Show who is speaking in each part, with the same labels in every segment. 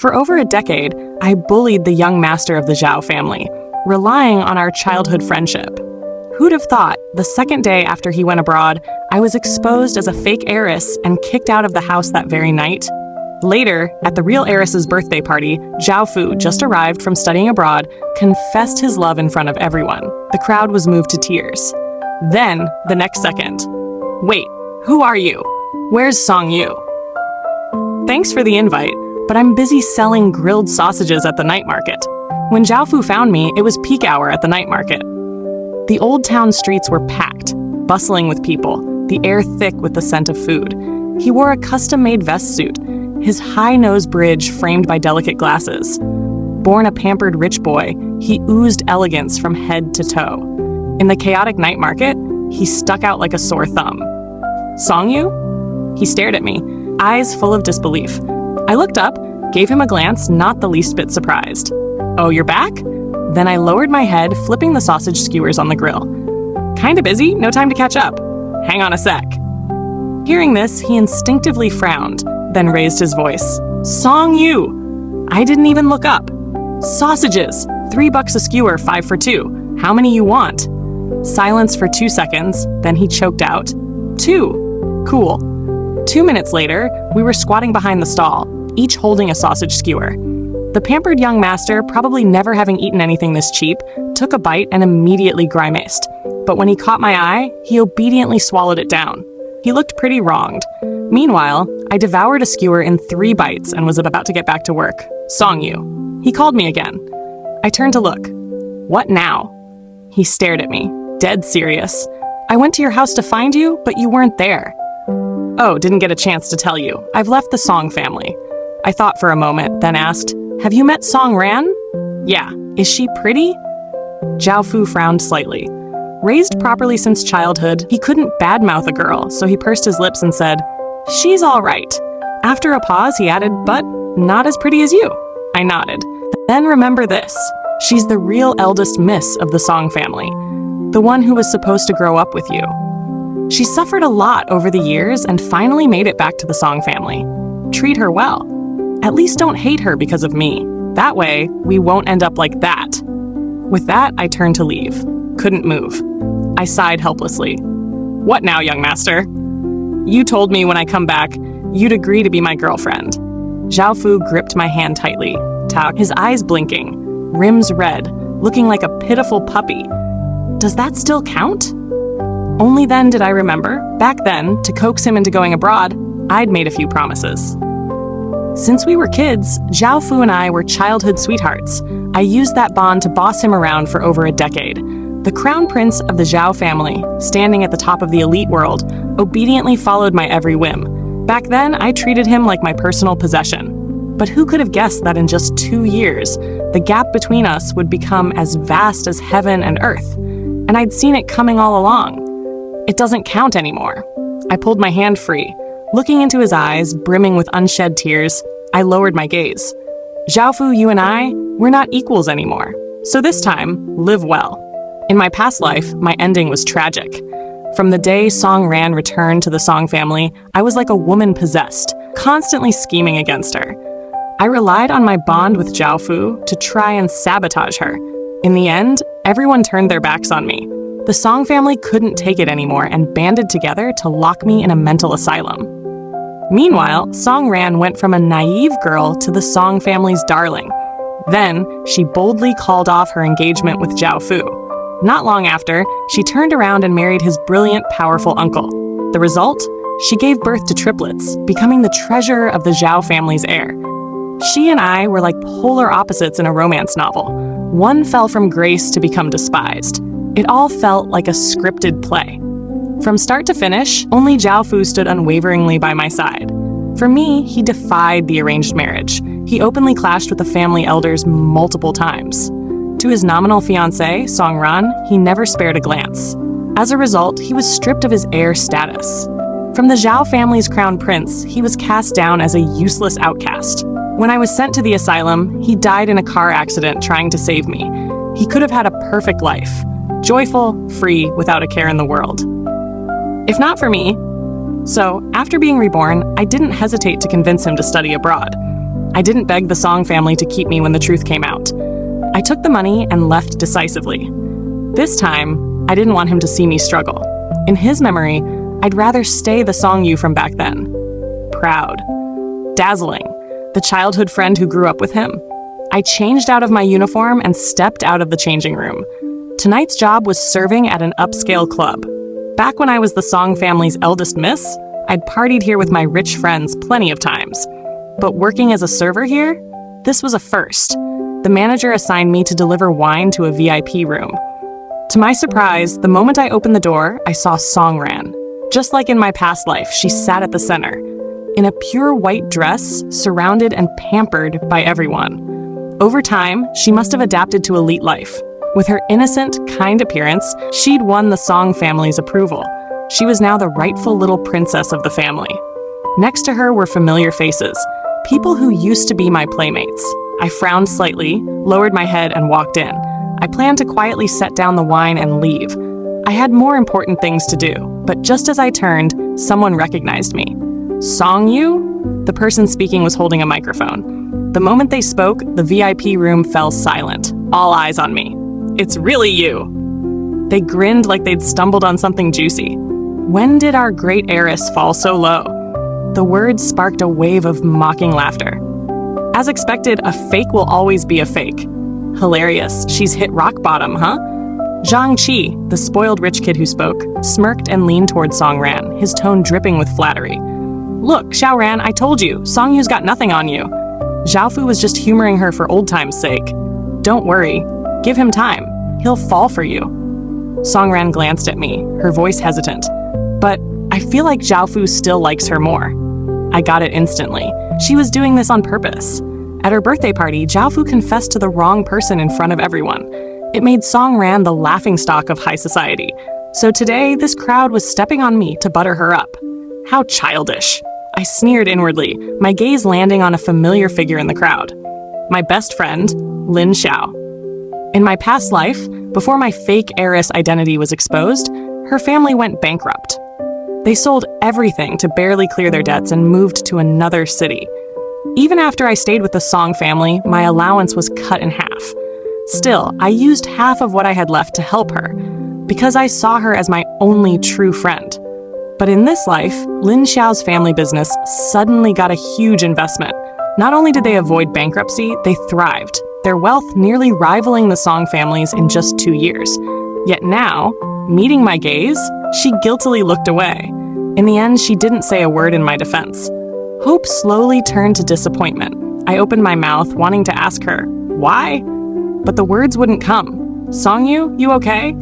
Speaker 1: For over a decade, I bullied the young master of the Zhao family, relying on our childhood friendship. Who'd have thought, the second day after he went abroad, I was exposed as a fake heiress and kicked out of the house that very night? Later, at the real heiress's birthday party, Zhao Fu, just arrived from studying abroad, confessed his love in front of everyone. The crowd was moved to tears. Then, the next second, wait, who are you? Where's Song Yu? Thanks for the invite, but I'm busy selling grilled sausages at the night market. When Zhao Fu found me, it was peak hour at the night market. The old town streets were packed, bustling with people, the air thick with the scent of food. He wore a custom-made vest suit, his high nose bridge framed by delicate glasses. Born a pampered rich boy, he oozed elegance from head to toe. In the chaotic night market, he stuck out like a sore thumb. Song Yu? He stared at me, eyes full of disbelief. I looked up, gave him a glance not the least bit surprised. Oh, you're back? Then I lowered my head, flipping the sausage skewers on the grill. Kinda busy, no time to catch up. Hang on a sec. Hearing this, he instinctively frowned, then raised his voice. Song Yu! I didn't even look up. Sausages! $3 a skewer, 5 for 2. How many you want? Silence for 2 seconds, then he choked out. 2. Cool. 2 minutes later, we were squatting behind the stall, each holding a sausage skewer. The pampered young master, probably never having eaten anything this cheap, took a bite and immediately grimaced. But when he caught my eye, he obediently swallowed it down. He looked pretty wronged. Meanwhile, I devoured a skewer in 3 bites and was about to get back to work. Song Yu. He called me again. I turned to look. What now? He stared at me, dead serious. I went to your house to find you, but you weren't there. Oh, didn't get a chance to tell you. I've left the Song family. I thought for a moment, then asked, have you met Song Ran? Yeah. Is she pretty? Zhao Fu frowned slightly. Raised properly since childhood, he couldn't badmouth a girl, so he pursed his lips and said, she's all right. After a pause, he added, but not as pretty as you. I nodded. Then remember this. She's the real eldest miss of the Song family, the one who was supposed to grow up with you. She suffered a lot over the years and finally made it back to the Song family. Treat her well. At least don't hate her because of me. That way, we won't end up like that. With that, I turned to leave. Couldn't move. I sighed helplessly. What now, young master? You told me when I come back, you'd agree to be my girlfriend. Zhao Fu gripped my hand tightly, his eyes blinking, rims red, looking like a pitiful puppy. Does that still count? Only then did I remember, back then, to coax him into going abroad, I'd made a few promises. Since we were kids, Zhao Fu and I were childhood sweethearts. I used that bond to boss him around for over a decade. The crown prince of the Zhao family, standing at the top of the elite world, obediently followed my every whim. Back then, I treated him like my personal possession. But who could have guessed that in just 2 years, the gap between us would become as vast as heaven and earth? And I'd seen it coming all along. It doesn't count anymore. I pulled my hand free. Looking into his eyes, brimming with unshed tears, I lowered my gaze. Zhao Fu, you and I, we're not equals anymore. So this time, live well. In my past life, my ending was tragic. From the day Song Ran returned to the Song family, I was like a woman possessed, constantly scheming against her. I relied on my bond with Zhao Fu to try and sabotage her. In the end, everyone turned their backs on me. The Song family couldn't take it anymore and banded together to lock me in a mental asylum. Meanwhile, Song Ran went from a naive girl to the Song family's darling. Then, she boldly called off her engagement with Zhao Fu. Not long after, she turned around and married his brilliant, powerful uncle. The result? She gave birth to triplets, becoming the treasurer of the Zhao family's heir. She and I were like polar opposites in a romance novel. One fell from grace to become despised. It all felt like a scripted play. From start to finish, only Zhao Fu stood unwaveringly by my side. For me, he defied the arranged marriage. He openly clashed with the family elders multiple times. To his nominal fiancée, Song Ran, he never spared a glance. As a result, he was stripped of his heir status. From the Zhao family's crown prince, he was cast down as a useless outcast. When I was sent to the asylum, he died in a car accident trying to save me. He could have had a perfect life. Joyful, free, without a care in the world. If not for me. So, after being reborn, I didn't hesitate to convince him to study abroad. I didn't beg the Song family to keep me when the truth came out. I took the money and left decisively. This time, I didn't want him to see me struggle. In his memory, I'd rather stay the Song Yu from back then. Proud. Dazzling. The childhood friend who grew up with him. I changed out of my uniform and stepped out of the changing room. Tonight's job was serving at an upscale club. Back when I was the Song family's eldest miss, I'd partied here with my rich friends plenty of times. But working as a server here? This was a first. The manager assigned me to deliver wine to a VIP room. To my surprise, the moment I opened the door, I saw Songran. Just like in my past life, she sat at the center, in a pure white dress, surrounded and pampered by everyone. Over time, she must have adapted to elite life. With her innocent, kind appearance, she'd won the Song family's approval. She was now the rightful little princess of the family. Next to her were familiar faces, people who used to be my playmates. I frowned slightly, lowered my head, and walked in. I planned to quietly set down the wine and leave. I had more important things to do, but just as I turned, someone recognized me. Song Yu? The person speaking was holding a microphone. The moment they spoke, the VIP room fell silent, all eyes on me. It's really you. They grinned like they'd stumbled on something juicy. When did our great heiress fall so low? The words sparked a wave of mocking laughter. As expected, a fake will always be a fake. Hilarious, she's hit rock bottom, huh? Zhang Qi, the spoiled rich kid who spoke, smirked and leaned toward Songran, his tone dripping with flattery. Look, Xiaoran, I told you, Song Yu's got nothing on you. Zhao Fu was just humoring her for old time's sake. Don't worry, give him time, he'll fall for you. Songran glanced at me, her voice hesitant. But I feel like Zhao Fu still likes her more. I got it instantly. She was doing this on purpose. At her birthday party, Zhao Fu confessed to the wrong person in front of everyone. It made Songran the laughingstock of high society. So today, this crowd was stepping on me to butter her up. How childish. I sneered inwardly, my gaze landing on a familiar figure in the crowd. My best friend, Lin Xiao. In my past life, before my fake heiress identity was exposed, her family went bankrupt. They sold everything to barely clear their debts and moved to another city. Even after I stayed with the Song family, my allowance was cut in half. Still, I used half of what I had left to help her, because I saw her as my only true friend. But in this life, Lin Xiao's family business suddenly got a huge investment. Not only did they avoid bankruptcy, they thrived, their wealth nearly rivaling the Song family's in just 2 years. Yet now, meeting my gaze, she guiltily looked away. In the end, she didn't say a word in my defense. Hope slowly turned to disappointment. I opened my mouth, wanting to ask her, why? But the words wouldn't come. Song Yu, you okay?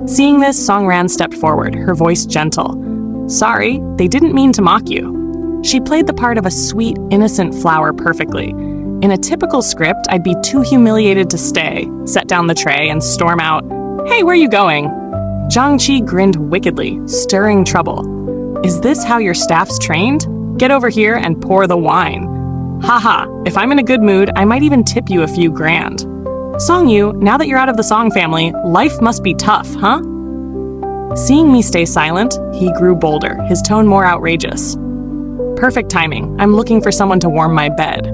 Speaker 1: Seeing this, Songran stepped forward, her voice gentle. Sorry, they didn't mean to mock you. She played the part of a sweet, innocent flower perfectly. In a typical script, I'd be too humiliated to stay, set down the tray, and storm out, Hey, where are you going? Zhang Qi grinned wickedly, stirring trouble. Is this how your staff's trained? Get over here and pour the wine. Haha, if I'm in a good mood, I might even tip you a few grand. Song Yu, now that you're out of the Song family, life must be tough, huh? Seeing me stay silent, he grew bolder, his tone more outrageous. Perfect timing. I'm looking for someone to warm my bed.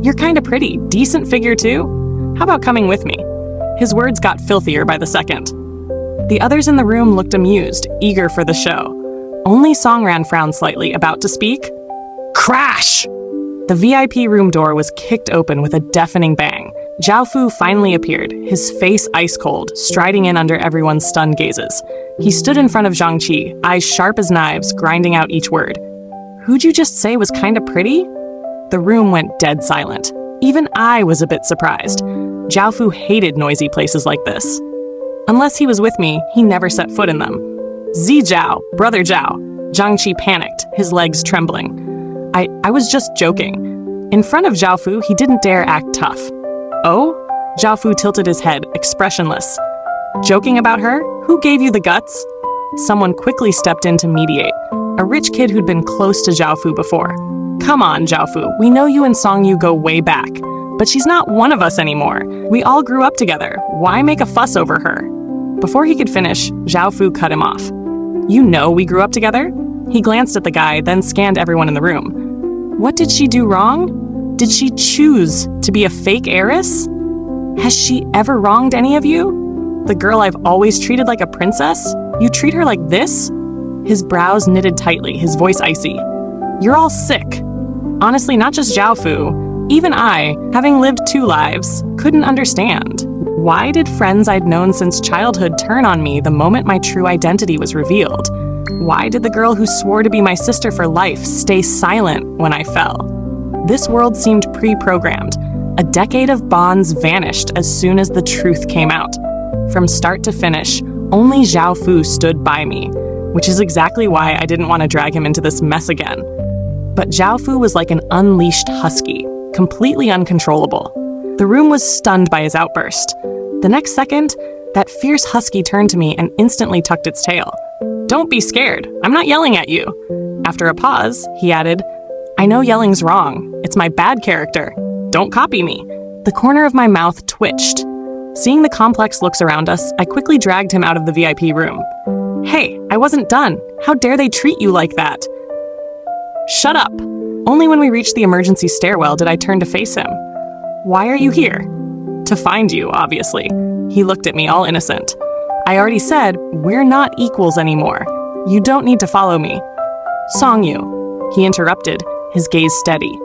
Speaker 1: You're kinda pretty. Decent figure too? How about coming with me? His words got filthier by the second. The others in the room looked amused, eager for the show. Only Songran frowned slightly, about to speak. Crash! The VIP room door was kicked open with a deafening bang. Zhao Fu finally appeared, his face ice cold, striding in under everyone's stunned gazes. He stood in front of Zhang Qi, eyes sharp as knives, grinding out each word. Who'd you just say was kinda pretty? The room went dead silent. Even I was a bit surprised. Zhao Fu hated noisy places like this. Unless he was with me, he never set foot in them. Zhao, brother Zhao. Zhang Qi panicked, his legs trembling. I was just joking. In front of Zhao Fu, he didn't dare act tough. Oh? Zhao Fu tilted his head, expressionless. Joking about her? Who gave you the guts? Someone quickly stepped in to mediate. A rich kid who'd been close to Zhao Fu before. Come on, Zhao Fu, we know you and Song Yu go way back. But she's not one of us anymore. We all grew up together. Why make a fuss over her? Before he could finish, Zhao Fu cut him off. You know we grew up together? He glanced at the guy, then scanned everyone in the room. What did she do wrong? Did she choose to be a fake heiress? Has she ever wronged any of you? The girl I've always treated like a princess? You treat her like this? His brows knitted tightly, his voice icy. You're all sick. Honestly, not just Zhao Fu. Even I, having lived 2 lives, couldn't understand. Why did friends I'd known since childhood turn on me the moment my true identity was revealed? Why did the girl who swore to be my sister for life stay silent when I fell? This world seemed pre-programmed. A decade of bonds vanished as soon as the truth came out. From start to finish, only Zhao Fu stood by me, which is exactly why I didn't want to drag him into this mess again. But Zhao Fu was like an unleashed husky, completely uncontrollable. The room was stunned by his outburst. The next second, that fierce husky turned to me and instantly tucked its tail. Don't be scared, I'm not yelling at you. After a pause, he added, I know yelling's wrong. It's my bad character. Don't copy me. The corner of my mouth twitched. Seeing the complex looks around us, I quickly dragged him out of the VIP room. Hey, I wasn't done. How dare they treat you like that? Shut up. Only when we reached the emergency stairwell did I turn to face him. Why are you here? To find you, obviously. He looked at me all innocent. I already said, we're not equals anymore. You don't need to follow me. Songyu, he interrupted, his gaze steady.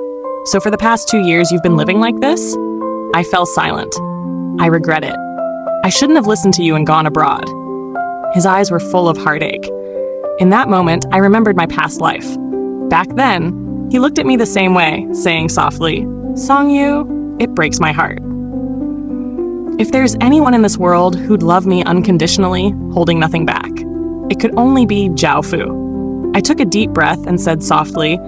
Speaker 1: So for the past 2 years you've been living like this? I fell silent. I regret it. I shouldn't have listened to you and gone abroad. His eyes were full of heartache. In that moment, I remembered my past life. Back then, he looked at me the same way, saying softly, Songyu, it breaks my heart. If there's anyone in this world who'd love me unconditionally, holding nothing back, it could only be Zhao Fu. I took a deep breath and said softly,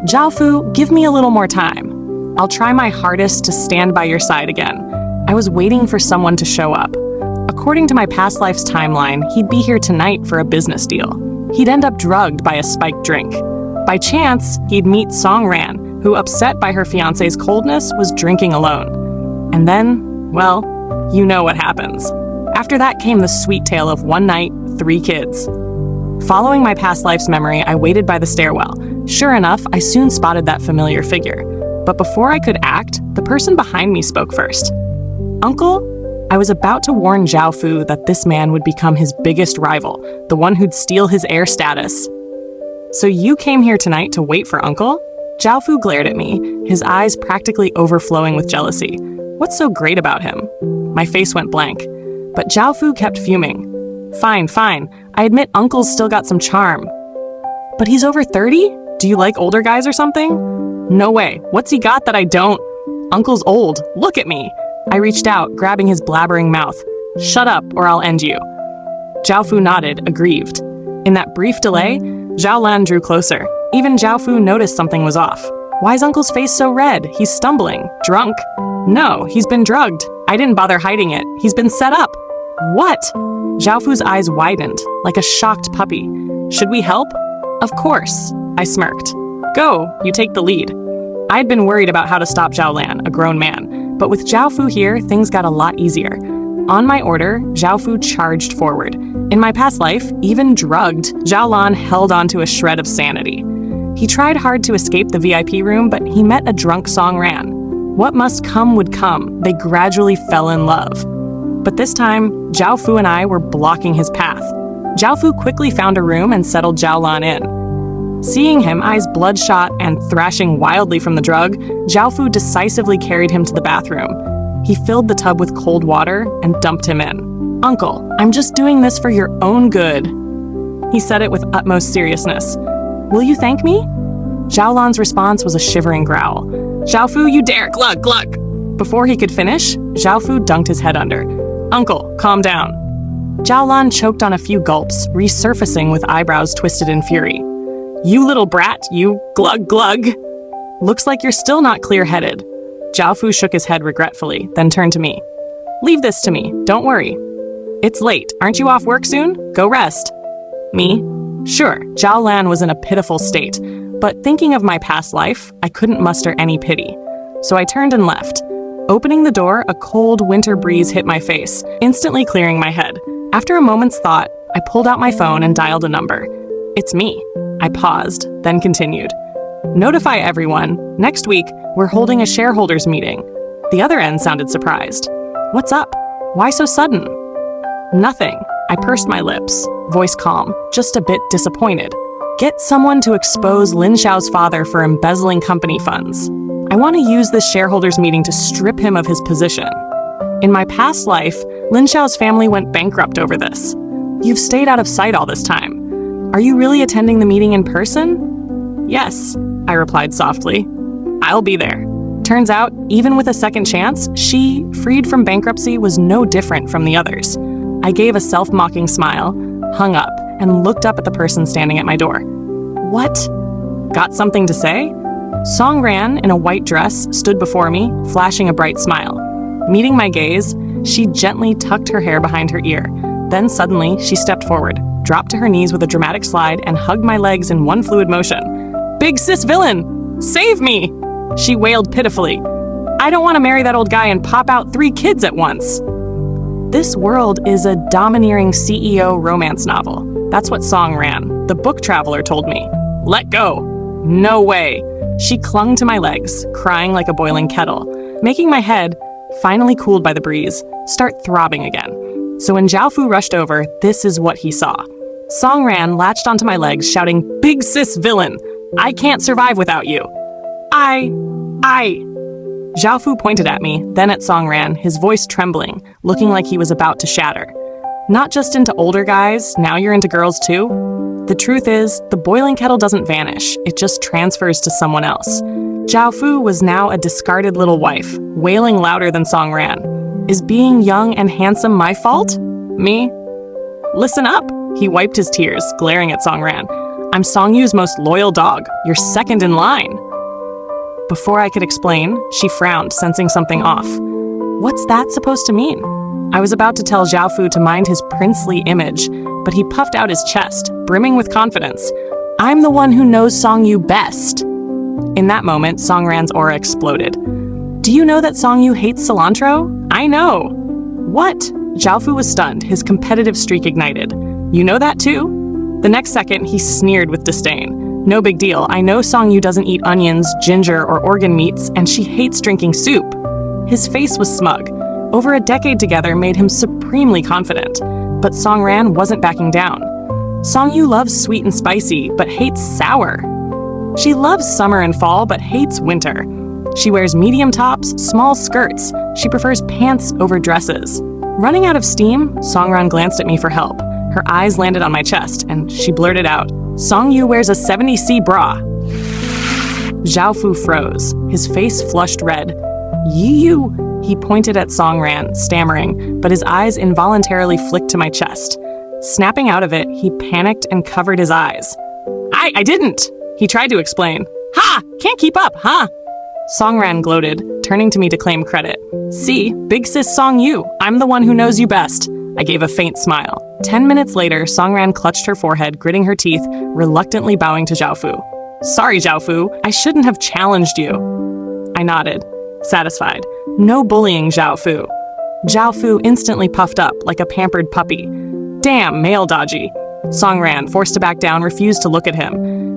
Speaker 1: Zhao Fu, give me a little more time. I'll try my hardest to stand by your side again. I was waiting for someone to show up. According to my past life's timeline, he'd be here tonight for a business deal. He'd end up drugged by a spiked drink. By chance, he'd meet Song Ran, who, upset by her fiancé's coldness, was drinking alone. And then, well, you know what happens. After that came the sweet tale of one night, 3 kids. Following my past life's memory, I waited by the stairwell. Sure enough, I soon spotted that familiar figure. But before I could act, the person behind me spoke first. Uncle? I was about to warn Zhao Fu that this man would become his biggest rival, the one who'd steal his heir status. So you came here tonight to wait for Uncle? Zhao Fu glared at me, his eyes practically overflowing with jealousy. What's so great about him? My face went blank. But Zhao Fu kept fuming. Fine. I admit Uncle's still got some charm. But he's over 30? Do you like older guys or something? No way. What's he got that I don't? Uncle's old. Look at me. I reached out, grabbing his blabbering mouth. Shut up, or I'll end you. Zhao Fu nodded, aggrieved. In that brief delay, Zhao Lan drew closer. Even Zhao Fu noticed something was off. Why is Uncle's face so red? He's stumbling. Drunk? No, he's been drugged. I didn't bother hiding it. He's been set up. What? Zhao Fu's eyes widened, like a shocked puppy. Should we help? Of course, I smirked. Go, you take the lead. I'd been worried about how to stop Zhao Lan, a grown man, but with Zhao Fu here, things got a lot easier. On my order, Zhao Fu charged forward. In my past life, even drugged, Zhao Lan held onto a shred of sanity. He tried hard to escape the VIP room, but he met a drunk Song Ran. What must come would come. They gradually fell in love. But this time, Zhao Fu and I were blocking his path. Zhao Fu quickly found a room and settled Zhao Lan in. Seeing him, eyes bloodshot and thrashing wildly from the drug, Zhao Fu decisively carried him to the bathroom. He filled the tub with cold water and dumped him in. Uncle, I'm just doing this for your own good. He said it with utmost seriousness. Will you thank me? Zhao Lan's response was a shivering growl. Zhao Fu, you dare, glug, glug! Before he could finish, Zhao Fu dunked his head under. Uncle, calm down. Zhao Lan choked on a few gulps, resurfacing with eyebrows twisted in fury. You little brat, you glug glug. Looks like you're still not clear-headed. Zhao Fu shook his head regretfully, then turned to me. Leave this to me, don't worry. It's late, aren't you off work soon? Go rest. Me? Sure, Zhao Lan was in a pitiful state, but thinking of my past life, I couldn't muster any pity. So I turned and left. Opening the door, a cold winter breeze hit my face, instantly clearing my head. After a moment's thought, I pulled out my phone and dialed a number. It's me. I paused, then continued. Notify everyone. Next week, we're holding a shareholders meeting. The other end sounded surprised. What's up? Why so sudden? Nothing. I pursed my lips, voice calm, just a bit disappointed. Get someone to expose Lin Xiao's father for embezzling company funds. I want to use this shareholders meeting to strip him of his position. In my past life, Lin Xiao's family went bankrupt over this. You've stayed out of sight all this time. Are you really attending the meeting in person? Yes, I replied softly. I'll be there. Turns out, even with a second chance, she, freed from bankruptcy, was no different from the others. I gave a self-mocking smile, hung up, and looked up at the person standing at my door. What? Got something to say? Song Ran, in a white dress, stood before me, flashing a bright smile. Meeting my gaze, she gently tucked her hair behind her ear. Then suddenly, she stepped forward, dropped to her knees with a dramatic slide, and hugged my legs in one fluid motion. Big sis villain! Save me! She wailed pitifully. I don't want to marry that old guy and pop out 3 kids at once. This world is a domineering CEO romance novel. That's what Song Ran, the book traveler, told me. Let go. No way. She clung to my legs, crying like a boiling kettle, making my head, finally cooled by the breeze, start throbbing again. So when Zhao Fu rushed over, this is what he saw. Song Ran latched onto my legs, shouting, Big sis villain! I can't survive without you. Zhao Fu pointed at me, then at Song Ran, his voice trembling, looking like he was about to shatter. Not just into older guys, now you're into girls too? The truth is, the boiling kettle doesn't vanish, it just transfers to someone else. Zhao Fu was now a discarded little wife, wailing louder than Song Ran. Is being young and handsome my fault? Me? Listen up! He wiped his tears, glaring at Song Ran. I'm Song Yu's most loyal dog. You're second in line. Before I could explain, she frowned, sensing something off. What's that supposed to mean? I was about to tell Zhao Fu to mind his princely image, but he puffed out his chest, brimming with confidence. I'm the one who knows Song Yu best. In that moment, Song Ran's aura exploded. Do you know that Song Yu hates cilantro? I know. What? Zhao Fu was stunned, his competitive streak ignited. You know that too? The next second, he sneered with disdain. No big deal, I know Song Yu doesn't eat onions, ginger, or organ meats, and she hates drinking soup. His face was smug. Over a decade together made him supremely confident. But Song Ran wasn't backing down. Song Yu loves sweet and spicy, but hates sour. She loves summer and fall, but hates winter. She wears medium tops, small skirts. She prefers pants over dresses. Running out of steam, Song Ran glanced at me for help. Her eyes landed on my chest, and she blurted out, Song Yu wears a 70C bra. Zhao Fu froze, his face flushed red. You, he pointed at Song Ran, stammering, but his eyes involuntarily flicked to my chest. Snapping out of it, he panicked and covered his eyes. I didn't, he tried to explain. Ha! Can't keep up, huh? Song Ran gloated, turning to me to claim credit. See, big sis Song Yu, I'm the one who knows you best. I gave a faint smile. 10 minutes later, Song Ran clutched her forehead, gritting her teeth, reluctantly bowing to Zhao Fu. Sorry, Zhao Fu, I shouldn't have challenged you. I nodded, satisfied. No bullying, Zhao Fu. Zhao Fu instantly puffed up like a pampered puppy. Damn, male dodgy. Song Ran, forced to back down, refused to look at him.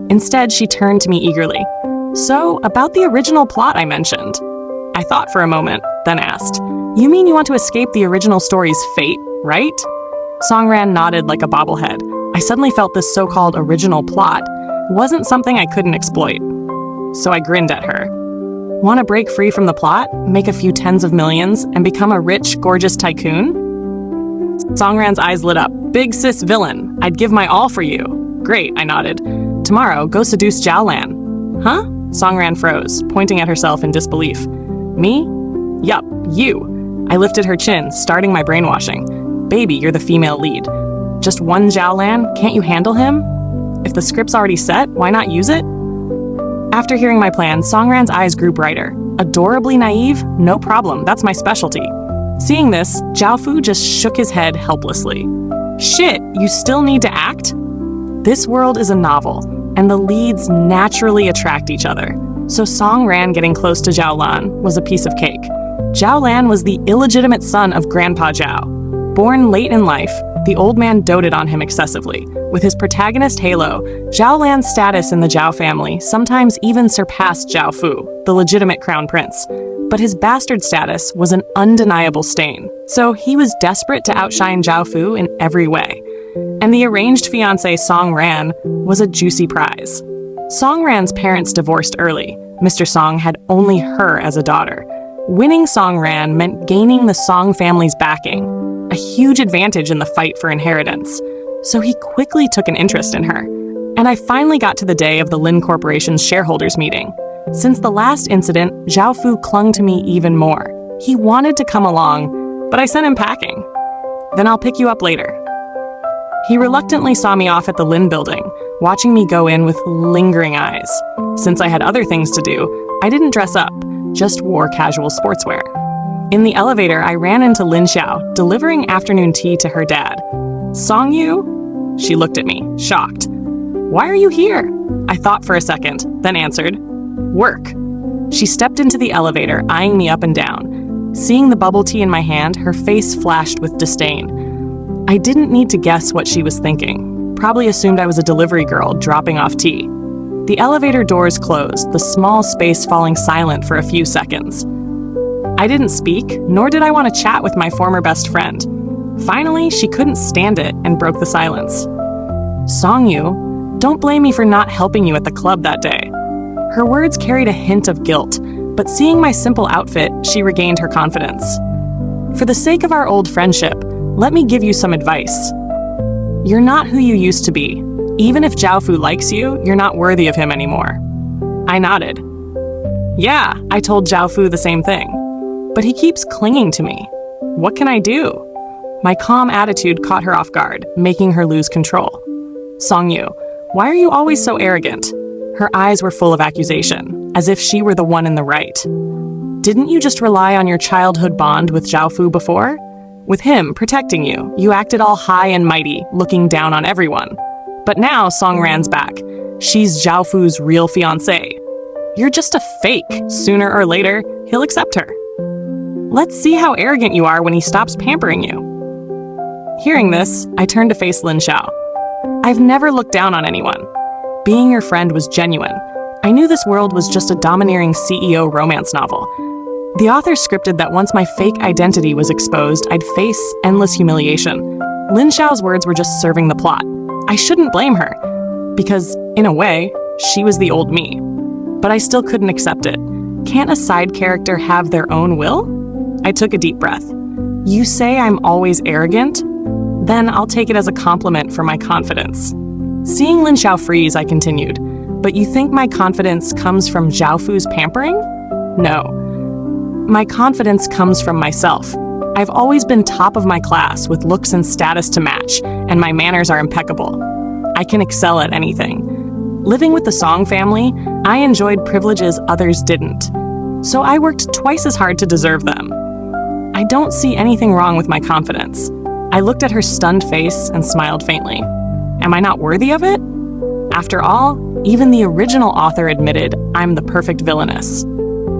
Speaker 1: Instead, she turned to me eagerly. So, about the original plot I mentioned. I thought for a moment, then asked, You mean you want to escape the original story's fate, right? Song Ran nodded like a bobblehead. I suddenly felt this so-called original plot wasn't something I couldn't exploit. So I grinned at her. Want to break free from the plot, make a few tens of millions, and become a rich, gorgeous tycoon? Song Ran's eyes lit up. Big sis villain, I'd give my all for you. Great, I nodded. Tomorrow, go seduce Zhao Lan. Huh? Song Ran froze, pointing at herself in disbelief. Me? Yup, you. I lifted her chin, starting my brainwashing. Baby, you're the female lead. Just one Zhao Lan? Can't you handle him? If the script's already set, why not use it? After hearing my plan, Song Ran's eyes grew brighter. Adorably naive? No problem, that's my specialty. Seeing this, Zhao Fu just shook his head helplessly. Shit, you still need to act? This world is a novel, and the leads naturally attract each other. So Song Ran getting close to Zhao Lan was a piece of cake. Zhao Lan was the illegitimate son of Grandpa Zhao. Born late in life, the old man doted on him excessively, With his protagonist halo, Zhao Lan's status in the Zhao family sometimes even surpassed Zhao Fu, the legitimate crown prince. But his bastard status was an undeniable stain, so he was desperate to outshine Zhao Fu in every way. And the arranged fiancé Song Ran was a juicy prize. Song Ran's parents divorced early. Mr. Song had only her as a daughter. Winning Song Ran meant gaining the Song family's backing, a huge advantage in the fight for inheritance. So he quickly took an interest in her. And I finally got to the day of the Lin Corporation's shareholders meeting. Since the last incident, Zhao Fu clung to me even more. He wanted to come along, but I sent him packing. Then I'll pick you up later. He reluctantly saw me off at the Lin building, watching me go in with lingering eyes. Since I had other things to do, I didn't dress up, just wore casual sportswear. In the elevator, I ran into Lin Xiao, delivering afternoon tea to her dad. Song Yu? She looked at me, shocked. Why are you here? I thought for a second, then answered, work. She stepped into the elevator, eyeing me up and down. Seeing the bubble tea in my hand, her face flashed with disdain. I didn't need to guess what she was thinking. Probably assumed I was a delivery girl dropping off tea. The elevator doors closed, the small space falling silent for a few seconds. I didn't speak, nor did I want to chat with my former best friend. Finally, she couldn't stand it and broke the silence. Song Yu, don't blame me for not helping you at the club that day. Her words carried a hint of guilt, but seeing my simple outfit, she regained her confidence. For the sake of our old friendship, let me give you some advice. You're not who you used to be. Even if Zhao Fu likes you, you're not worthy of him anymore. I nodded. Yeah, I told Zhao Fu the same thing. But he keeps clinging to me. What can I do? My calm attitude caught her off guard, making her lose control. Song Yu, why are you always so arrogant? Her eyes were full of accusation, as if she were the one in the right. Didn't you just rely on your childhood bond with Zhao Fu before? With him protecting you, you acted all high and mighty, looking down on everyone. But now Song Ran's back. She's Zhao Fu's real fiancé. You're just a fake. Sooner or later, he'll accept her. Let's see how arrogant you are when he stops pampering you. Hearing this, I turned to face Lin Xiao. I've never looked down on anyone. Being your friend was genuine. I knew this world was just a domineering CEO romance novel. The author scripted that once my fake identity was exposed, I'd face endless humiliation. Lin Xiao's words were just serving the plot. I shouldn't blame her, because, in a way, she was the old me. But I still couldn't accept it. Can't a side character have their own will? I took a deep breath. You say I'm always arrogant? Then I'll take it as a compliment for my confidence. Seeing Lin Xiao freeze, I continued. But you think my confidence comes from Zhao Fu's pampering? No. My confidence comes from myself. I've always been top of my class with looks and status to match, and my manners are impeccable. I can excel at anything. Living with the Song family, I enjoyed privileges others didn't. So I worked twice as hard to deserve them. I don't see anything wrong with my confidence. I looked at her stunned face and smiled faintly. Am I not worthy of it? After all, even the original author admitted I'm the perfect villainess.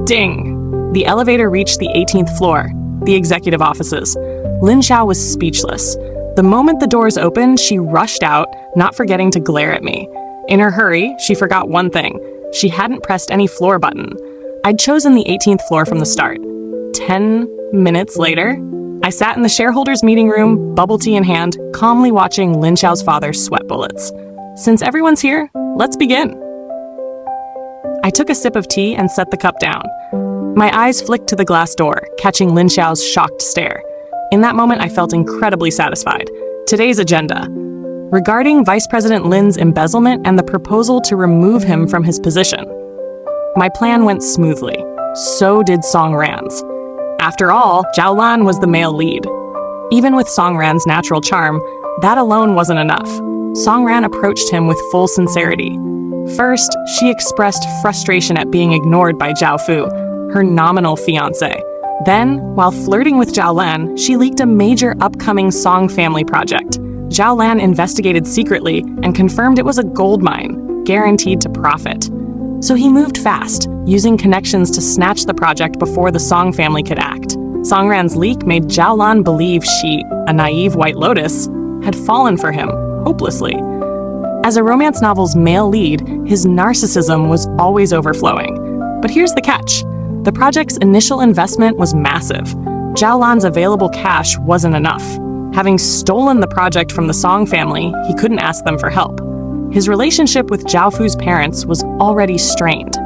Speaker 1: Ding! The elevator reached the 18th floor, the executive offices. Lin Xiao was speechless. The moment the doors opened, she rushed out, not forgetting to glare at me. In her hurry, she forgot one thing. She hadn't pressed any floor button. I'd chosen the 18th floor from the start. 10 minutes later, I sat in the shareholders' meeting room, bubble tea in hand, calmly watching Lin Xiao's father sweat bullets. Since everyone's here, let's begin. I took a sip of tea and set the cup down. My eyes flicked to the glass door, catching Lin Xiao's shocked stare. In that moment, I felt incredibly satisfied. Today's agenda. Regarding Vice President Lin's embezzlement and the proposal to remove him from his position. My plan went smoothly. So did Song Ran's. After all, Zhao Lan was the male lead. Even with Song Ran's natural charm, that alone wasn't enough. Song Ran approached him with full sincerity. First, she expressed frustration at being ignored by Zhao Fu, her nominal fiancé. Then, while flirting with Zhao Lan, she leaked a major upcoming Song family project. Zhao Lan investigated secretly and confirmed it was a gold mine, guaranteed to profit. So he moved fast, using connections to snatch the project before the Song family could act. Song Ran's leak made Zhao Lan believe she, a naive White Lotus, had fallen for him, hopelessly. As a romance novel's male lead, his narcissism was always overflowing. But here's the catch. The project's initial investment was massive. Zhao Lan's available cash wasn't enough. Having stolen the project from the Song family, he couldn't ask them for help. His relationship with Zhao Fu's parents was already strained.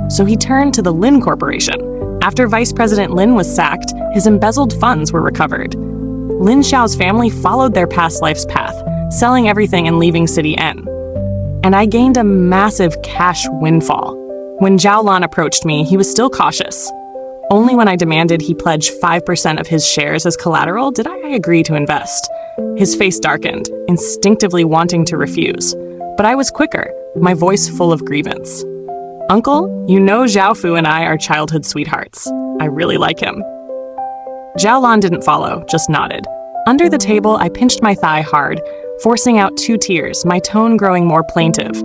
Speaker 1: So he turned to the Lin Corporation. After Vice President Lin was sacked, his embezzled funds were recovered. Lin Xiao's family followed their past life's path, selling everything and leaving City N. And I gained a massive cash windfall. When Zhao Lan approached me, he was still cautious. Only when I demanded he pledge 5% of his shares as collateral did I agree to invest. His face darkened, instinctively wanting to refuse. But I was quicker, my voice full of grievance. "Uncle, you know Zhao Fu and I are childhood sweethearts. I really like him." Zhao Lan didn't follow, just nodded. Under the table, I pinched my thigh hard, forcing out 2 tears, my tone growing more plaintive.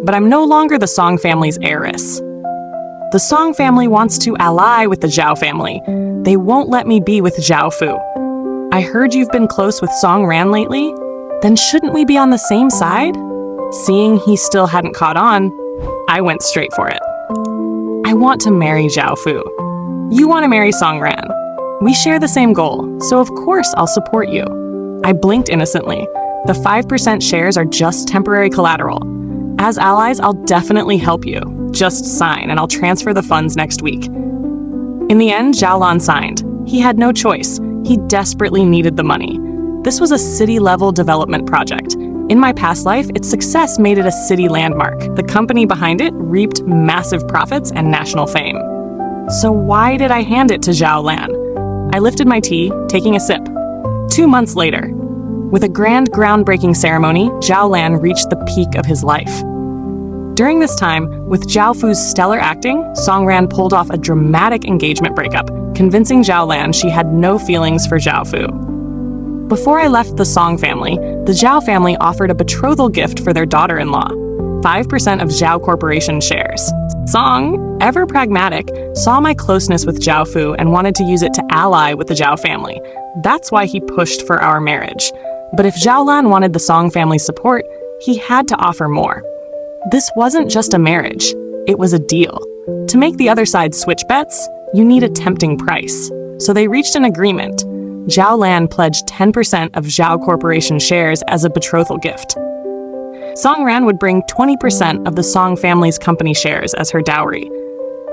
Speaker 1: But I'm no longer the Song family's heiress. The Song family wants to ally with the Zhao family. They won't let me be with Zhao Fu. I heard you've been close with Song Ran lately? Then shouldn't we be on the same side? Seeing he still hadn't caught on, I went straight for it. I want to marry Zhao Fu. You want to marry Song Ran. We share the same goal, so of course I'll support you. I blinked innocently. The 5% shares are just temporary collateral. As allies, I'll definitely help you. Just sign and I'll transfer the funds next week. In the end, Zhao Lan signed. He had no choice. He desperately needed the money. This was a city-level development project. In my past life, its success made it a city landmark. The company behind it reaped massive profits and national fame. So why did I hand it to Zhao Lan? I lifted my tea, taking a sip. 2 months later, with a grand groundbreaking ceremony, Zhao Lan reached the peak of his life. During this time, with Zhao Fu's stellar acting, Song Ran pulled off a dramatic engagement breakup, convincing Zhao Lan she had no feelings for Zhao Fu. Before I left the Song family, the Zhao family offered a betrothal gift for their daughter-in-law, 5% of Zhao Corporation shares. Song, ever pragmatic, saw my closeness with Zhao Fu and wanted to use it to ally with the Zhao family. That's why he pushed for our marriage. But if Zhao Lan wanted the Song family's support, he had to offer more. This wasn't just a marriage, it was a deal. To make the other side switch bets, you need a tempting price. So they reached an agreement. Zhao Lan pledged 10% of Zhao Corporation shares as a betrothal gift. Song Ran would bring 20% of the Song family's company shares as her dowry.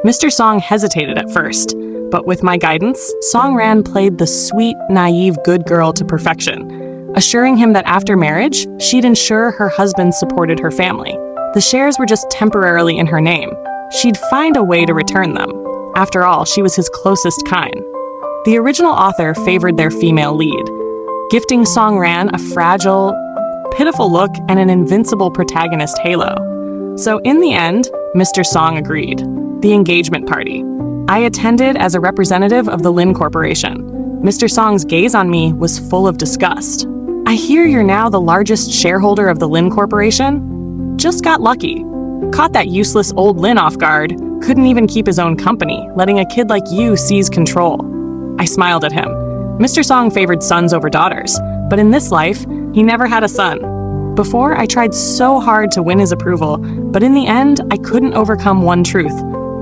Speaker 1: Mr. Song hesitated at first, but with my guidance, Song Ran played the sweet, naive good girl to perfection, assuring him that after marriage, she'd ensure her husband supported her family. The shares were just temporarily in her name. She'd find a way to return them. After all, she was his closest kind. The original author favored their female lead, gifting Song Ran a fragile, pitiful look and an invincible protagonist halo. So in the end, Mr. Song agreed. The engagement party. I attended as a representative of the Lin Corporation. Mr. Song's gaze on me was full of disgust. "I hear you're now the largest shareholder of the Lin Corporation? Just got lucky. Caught that useless old Lin off guard. Couldn't even keep his own company, letting a kid like you seize control." I smiled at him. Mr. Song favored sons over daughters, but in this life, he never had a son. Before, I tried so hard to win his approval, but in the end, I couldn't overcome one truth.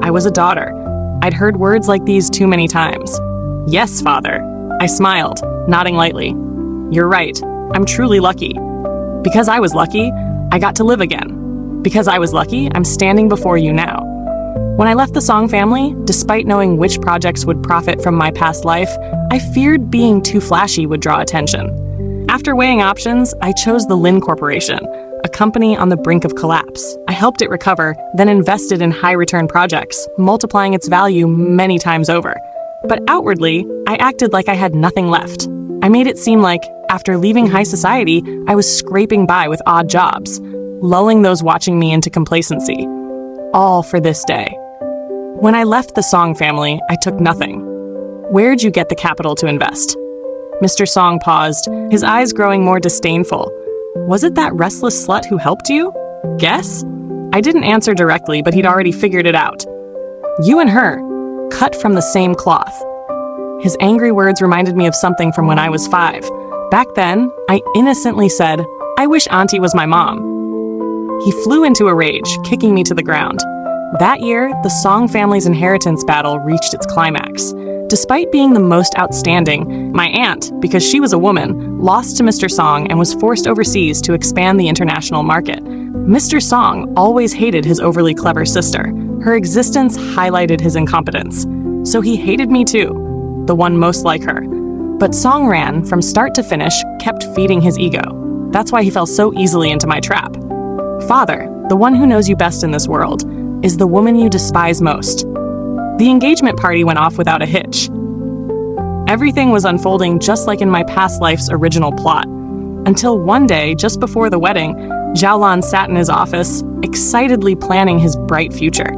Speaker 1: I was a daughter. I'd heard words like these too many times. "Yes, father." I smiled, nodding lightly. "You're right. I'm truly lucky. Because I was lucky, I got to live again. Because I was lucky, I'm standing before you now." When I left the Song family, despite knowing which projects would profit from my past life, I feared being too flashy would draw attention. After weighing options, I chose the Lin Corporation, a company on the brink of collapse. I helped it recover, then invested in high-return projects, multiplying its value many times over. But outwardly, I acted like I had nothing left. I made it seem like, after leaving high society, I was scraping by with odd jobs, lulling those watching me into complacency. All for this day. When I left the Song family, I took nothing. "Where'd you get the capital to invest?" Mr. Song paused, his eyes growing more disdainful. "Was it that restless slut who helped you? Guess?" I didn't answer directly, but he'd already figured it out. "You and her, cut from the same cloth." His angry words reminded me of something from when I was 5. Back then, I innocently said, "I wish Auntie was my mom." He flew into a rage, kicking me to the ground. That year, the Song family's inheritance battle reached its climax. Despite being the most outstanding, my aunt, because she was a woman, lost to Mr. Song and was forced overseas to expand the international market. Mr. Song always hated his overly clever sister. Her existence highlighted his incompetence. So he hated me too, the one most like her. But Song Ran, from start to finish, kept feeding his ego. That's why he fell so easily into my trap. Father, the one who knows you best in this world, is the woman you despise most. The engagement party went off without a hitch. Everything was unfolding just like in my past life's original plot. Until one day, just before the wedding, Zhao Lan sat in his office, excitedly planning his bright future.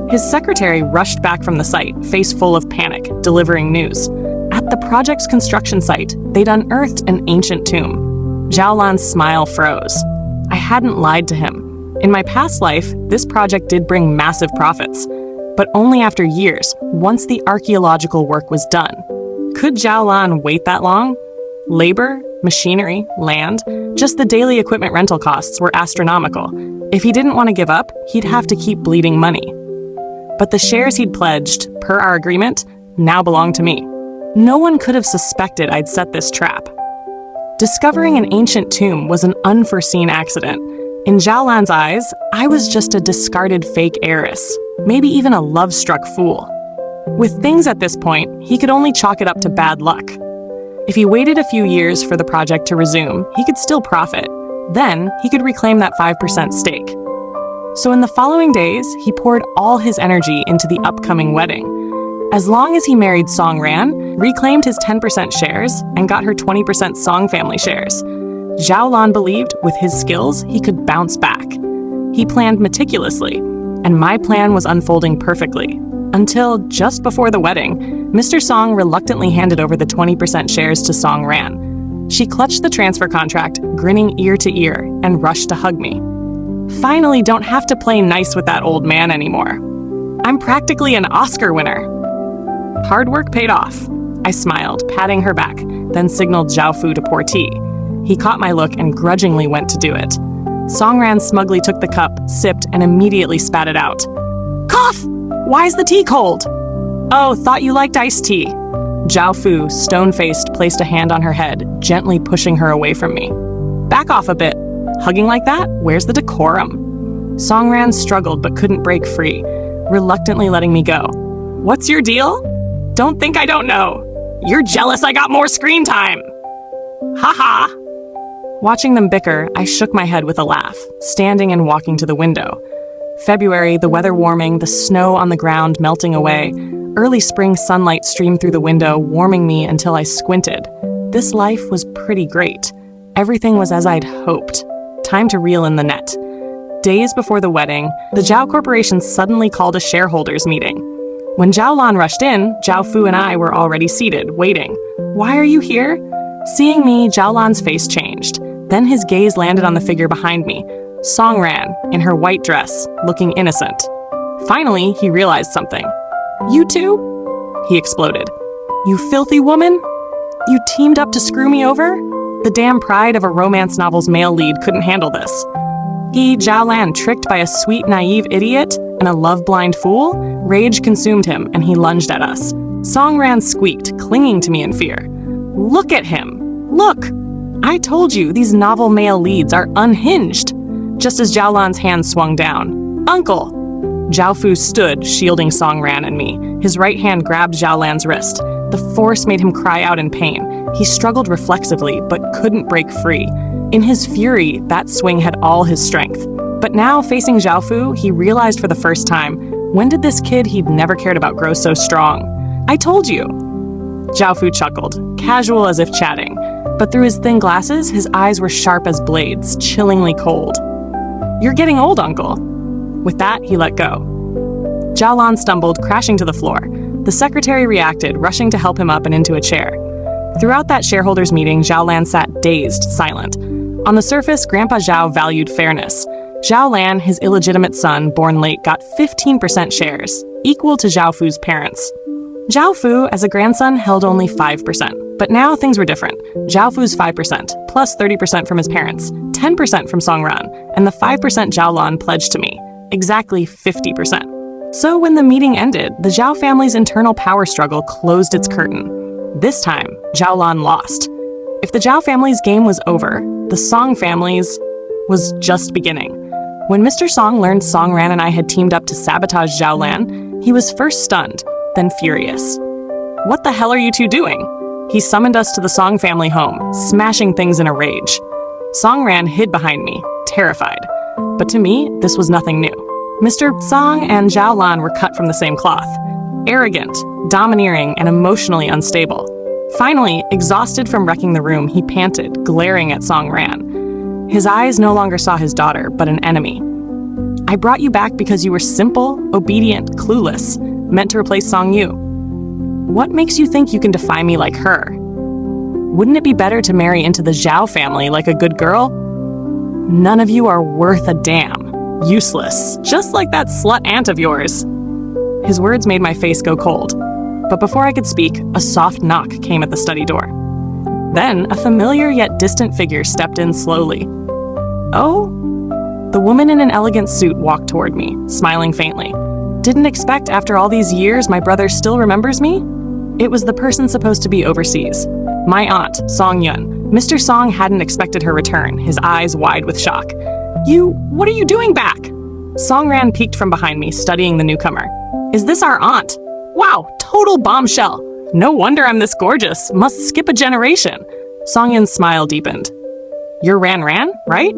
Speaker 1: His secretary rushed back from the site, face full of panic, delivering news. At the project's construction site, they'd unearthed an ancient tomb. Zhao Lan's smile froze. I hadn't lied to him. In my past life, this project did bring massive profits, but only after years, once the archaeological work was done. Could Zhao Lan wait that long? Labor, machinery, land, just the daily equipment rental costs were astronomical. If he didn't want to give up, he'd have to keep bleeding money. But the shares he'd pledged, per our agreement, now belonged to me. No one could have suspected I'd set this trap. Discovering an ancient tomb was an unforeseen accident. In Zhao Lan's eyes, I was just a discarded fake heiress, maybe even a love-struck fool. With things at this point, he could only chalk it up to bad luck. If he waited a few years for the project to resume, he could still profit. Then, he could reclaim that 5% stake. So in the following days, he poured all his energy into the upcoming wedding. As long as he married Song Ran, reclaimed his 10% shares, and got her 20% Song family shares, Zhao Lan believed with his skills he could bounce back. He planned meticulously, and my plan was unfolding perfectly. Until just before the wedding, Mr. Song reluctantly handed over the 20% shares to Song Ran. She clutched the transfer contract, grinning ear to ear, and rushed to hug me. Finally, don't have to play nice with that old man anymore. I'm practically an Oscar winner. Hard work paid off. I smiled, patting her back, then signaled Zhao Fu to pour tea. He caught my look and grudgingly went to do it. Song Ran smugly took the cup, sipped, and immediately spat it out. Cough! Why's the tea cold? Oh, thought you liked iced tea. Zhao Fu, stone-faced, placed a hand on her head, gently pushing her away from me. Back off a bit. Hugging like that? Where's the decorum? Song Ran struggled but couldn't break free, reluctantly letting me go. What's your deal? Don't think I don't know. You're jealous I got more screen time. Ha-ha. Watching them bicker, I shook my head with a laugh, standing and walking to the window. February, the weather warming, the snow on the ground melting away. Early spring sunlight streamed through the window, warming me until I squinted. This life was pretty great. Everything was as I'd hoped. Time to reel in the net. Days before the wedding, the Zhao Corporation suddenly called a shareholders meeting. When Zhao Lan rushed in, Zhao Fu and I were already seated, waiting. Why are you here? Seeing me, Zhao Lan's face changed. Then his gaze landed on the figure behind me, Song Ran, in her white dress, looking innocent. Finally, he realized something. You two? He exploded. You filthy woman? You teamed up to screw me over? The damn pride of a romance novel's male lead couldn't handle this. He, Zhao Lan, tricked by a sweet, naive idiot and a love-blind fool? Rage consumed him, and he lunged at us. Song Ran squeaked, clinging to me in fear. Look at him! Look! I told you, these novel male leads are unhinged. Just as Zhao Lan's hand swung down. Uncle! Zhao Fu stood, shielding Song Ran and me. His right hand grabbed Zhao Lan's wrist. The force made him cry out in pain. He struggled reflexively, but couldn't break free. In his fury, that swing had all his strength. But now, facing Zhao Fu, he realized for the first time, when did this kid he'd never cared about grow so strong? I told you! Zhao Fu chuckled, casual as if chatting. But through his thin glasses, his eyes were sharp as blades, chillingly cold. You're getting old, Uncle. With that, he let go. Zhao Lan stumbled, crashing to the floor. The secretary reacted, rushing to help him up and into a chair. Throughout that shareholders meeting, Zhao Lan sat dazed, silent. On the surface, Grandpa Zhao valued fairness. Zhao Lan, his illegitimate son, born late, got 15% shares, equal to Zhao Fu's parents. Zhao Fu, as a grandson, held only 5%. But now things were different. Zhao Fu's 5%, plus 30% from his parents, 10% from Songran, and the 5% Zhaolan pledged to me. Exactly 50%. So when the meeting ended, the Zhao family's internal power struggle closed its curtain. This time, Zhaolan lost. If the Zhao family's game was over, the Song family's was just beginning. When Mr. Song learned Songran and I had teamed up to sabotage Zhaolan, he was first stunned, then furious. "What the hell are you two doing?" He summoned us to the Song family home, smashing things in a rage. Songran hid behind me, terrified. But to me, this was nothing new. Mr. Song and Zhaolan were cut from the same cloth. Arrogant, domineering, and emotionally unstable. Finally, exhausted from wrecking the room, he panted, glaring at Songran. His eyes no longer saw his daughter, but an enemy. "I brought you back because you were simple, obedient, clueless, meant to replace Song Yu. What makes you think you can defy me like her? Wouldn't it be better to marry into the Zhao family like a good girl? None of you are worth a damn. Useless, just like that slut aunt of yours." His words made my face go cold. But before I could speak, a soft knock came at the study door. Then, a familiar yet distant figure stepped in slowly. "Oh?" The woman in an elegant suit walked toward me, smiling faintly. "Didn't expect after all these years my brother still remembers me?" It was the person supposed to be overseas. My aunt, Song Yun. Mr. Song hadn't expected her return, his eyes wide with shock. What are you doing back?" Songran peeked from behind me, studying the newcomer. "Is this our aunt? Wow, total bombshell. No wonder I'm this gorgeous. Must skip a generation." Songyun's smile deepened. "You're Ran, right?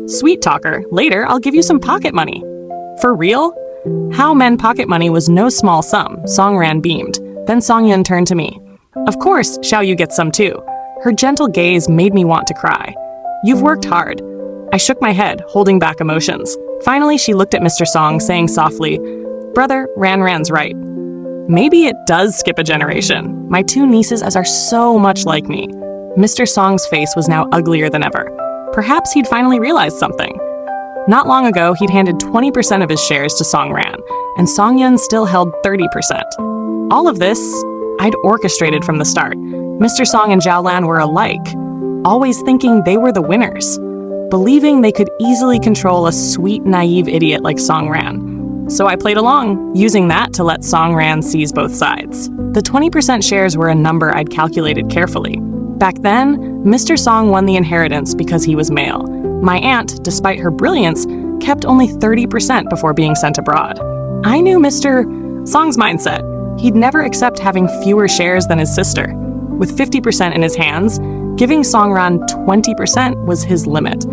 Speaker 1: Sweet talker. Later, I'll give you some pocket money." "For real?" How men pocket money was no small sum. Songran beamed. Then Songyun turned to me. "Of course, Xiao Yu gets some too." Her gentle gaze made me want to cry. "You've worked hard." I shook my head, holding back emotions. Finally, she looked at Mr. Song, saying softly, "Brother, Ran's right. Maybe it does skip a generation. My two nieces are so much like me." Mr. Song's face was now uglier than ever. Perhaps he'd finally realized something. Not long ago, he'd handed 20% of his shares to Songran, and Songyun still held 30%. All of this, I'd orchestrated from the start. Mr. Song and Zhaolan were alike, always thinking they were the winners, believing they could easily control a sweet, naive idiot like Songran. So I played along, using that to let Songran seize both sides. The 20% shares were a number I'd calculated carefully. Back then, Mr. Song won the inheritance because he was male. My aunt, despite her brilliance, kept only 30% before being sent abroad. I knew Mr. Song's mindset. He'd never accept having fewer shares than his sister. With 50% in his hands, giving Songran 20% was his limit.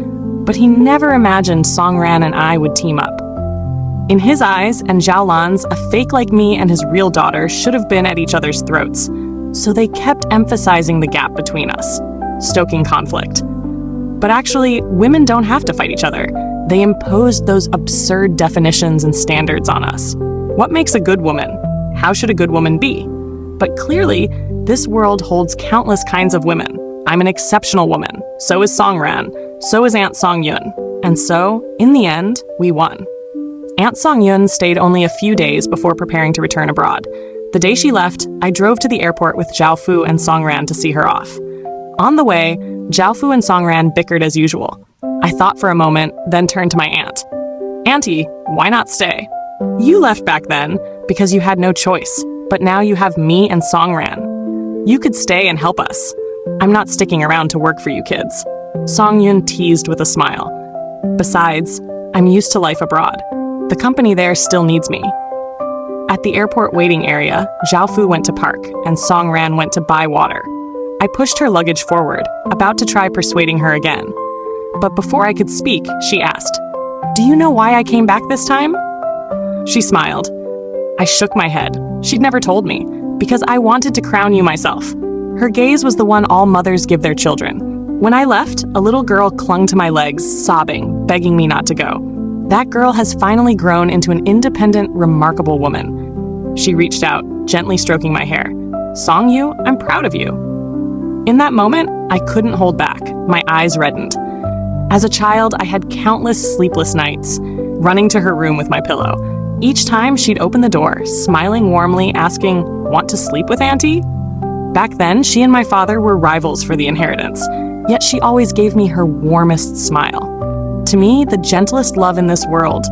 Speaker 1: But he never imagined Songran and I would team up. In his eyes and Zhaolan's, a fake like me and his real daughter should have been at each other's throats. So they kept emphasizing the gap between us, stoking conflict. But actually, women don't have to fight each other. They imposed those absurd definitions and standards on us. What makes a good woman? How should a good woman be? But clearly, this world holds countless kinds of women. I'm an exceptional woman. So is Songran. So is Aunt Songyun. And so, in the end, we won. Aunt Songyun stayed only a few days before preparing to return abroad. The day she left, I drove to the airport with Zhao Fu and Songran to see her off. On the way, Zhao Fu and Songran bickered as usual. I thought for a moment, then turned to my aunt. "Auntie, why not stay? You left back then because you had no choice, but now you have me and Songran. You could stay and help us. I'm not sticking around to work for you kids." Songyun teased with a smile. "Besides, I'm used to life abroad. The company there still needs me." At the airport waiting area, Zhao Fu went to park, and Songran went to buy water. I pushed her luggage forward, about to try persuading her again. But before I could speak, she asked, "Do you know why I came back this time?" She smiled. I shook my head. She'd never told me, because I wanted to crown you myself. Her gaze was the one all mothers give their children. When I left, a little girl clung to my legs, sobbing, begging me not to go. That girl has finally grown into an independent, remarkable woman. She reached out, gently stroking my hair. "Song Yu, I'm proud of you." In that moment, I couldn't hold back. My eyes reddened. As a child, I had countless sleepless nights, running to her room with my pillow. Each time, she'd open the door, smiling warmly, asking, "Want to sleep with Auntie?" Back then, she and my father were rivals for the inheritance. yet she always gave me her warmest smile. To me, the gentlest love in this world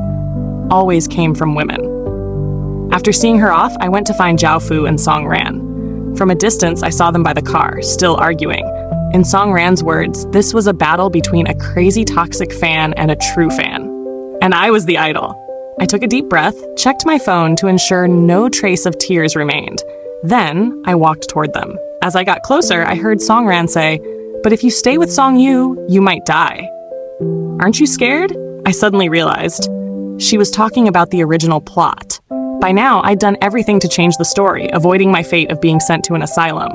Speaker 1: always came from women. After seeing her off, I went to find Zhao Fu and Song Ran. From a distance, I saw them by the car, still arguing. In Song Ran's words, this was a battle between a crazy toxic fan and a true fan. And I was the idol. I took a deep breath, checked my phone to ensure no trace of tears remained. Then, I walked toward them. As I got closer, I heard Song Ran say, "But if you stay with Song Yu, you might die." Aren't you scared? I suddenly realized. She was talking about the original plot. By now, I'd done everything to change the story, avoiding my fate of being sent to an asylum.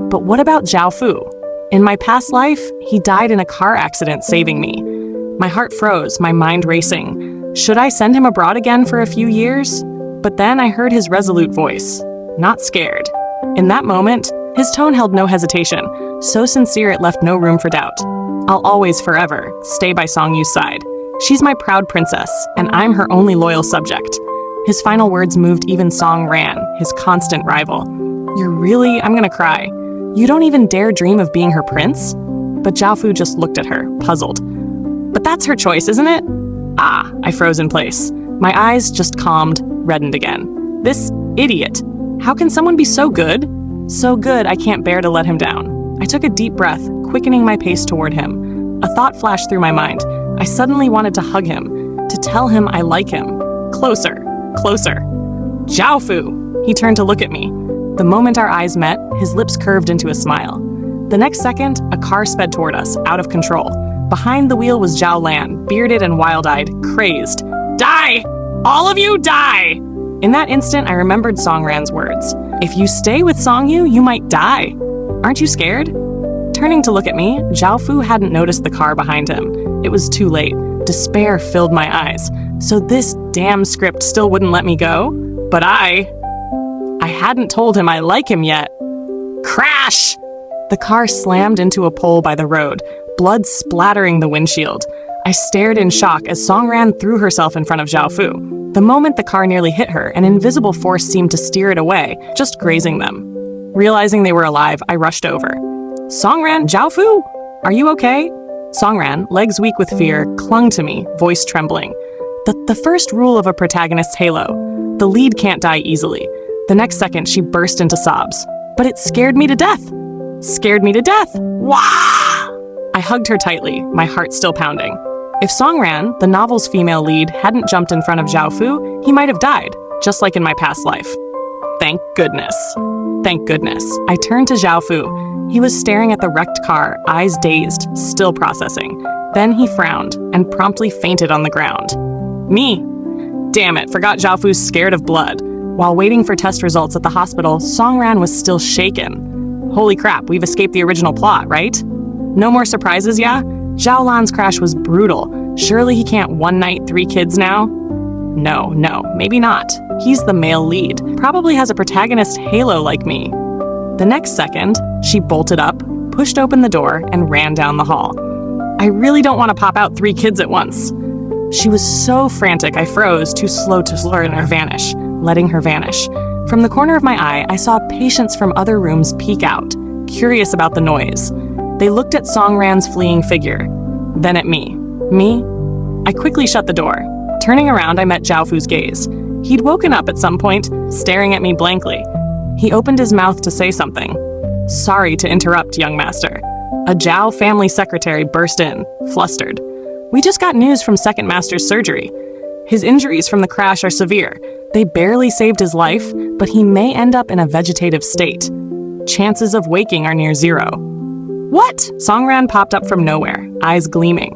Speaker 1: But what about Zhao Fu? In my past life, he died in a car accident saving me. My heart froze, my mind racing. Should I send him abroad again for a few years? But then I heard his resolute voice, not scared. In that moment, his tone held no hesitation, so sincere it left no room for doubt. I'll always, forever, stay by Song Yu's side. She's my proud princess, and I'm her only loyal subject. His final words moved even Song Ran, his constant rival. I'm gonna cry. You don't even dare dream of being her prince? But Zhao Fu just looked at her, puzzled. But that's her choice, isn't it? I froze in place. My eyes just calmed, reddened again. This idiot. How can someone be so good? So good I can't bear to let him down. I took a deep breath, quickening my pace toward him. A thought flashed through my mind. I suddenly wanted to hug him, to tell him I like him. Closer, closer. Zhao Fu! He turned to look at me. The moment our eyes met, his lips curved into a smile. The next second, a car sped toward us, out of control. Behind the wheel was Zhao Lan, bearded and wild-eyed, crazed. Die! All of you die! In that instant, I remembered Song Ran's words. If you stay with Song Yu, you might die. Aren't you scared? Turning to look at me, Zhao Fu hadn't noticed the car behind him. It was too late. Despair filled my eyes. So this damn script still wouldn't let me go? But I hadn't told him I like him yet. Crash! The car slammed into a pole by the road, blood splattering the windshield. I stared in shock as Song Ran threw herself in front of Zhao Fu. The moment the car nearly hit her, an invisible force seemed to steer it away, just grazing them. Realizing they were alive, I rushed over. Song Ran, Zhao Fu? Are you okay? Song Ran, legs weak with fear, clung to me, voice trembling. The first rule of a protagonist's halo. The lead can't die easily. The next second, she burst into sobs. But it scared me to death. Scared me to death. Wah! I hugged her tightly, my heart still pounding. If Song Ran, the novel's female lead, hadn't jumped in front of Zhao Fu, he might have died, just like in my past life. Thank goodness. Thank goodness. I turned to Zhao Fu. He was staring at the wrecked car, eyes dazed, still processing. Then he frowned and promptly fainted on the ground. Me? Damn it, forgot Zhao Fu's scared of blood. While waiting for test results at the hospital, Song Ran was still shaken. Holy crap, we've escaped the original plot, right? No more surprises, yeah? Zhao Lan's crash was brutal. Surely he can't one night 3 kids now? No, maybe not. He's the male lead. Probably has a protagonist halo like me. The next second, she bolted up, pushed open the door, and ran down the hall. I really don't want to pop out 3 kids at once. She was so frantic I froze, too slow to let her vanish, letting her vanish. From the corner of my eye, I saw patients from other rooms peek out, curious about the noise. They looked at Song Ran's fleeing figure, then at me. Me? I quickly shut the door. Turning around, I met Zhao Fu's gaze. He'd woken up at some point, staring at me blankly. He opened his mouth to say something. Sorry to interrupt, young master. A Zhao family secretary burst in, flustered. We just got news from Second Master's surgery. His injuries from the crash are severe. They barely saved his life, but he may end up in a vegetative state. Chances of waking are near 0. What? Song Ran popped up from nowhere, eyes gleaming.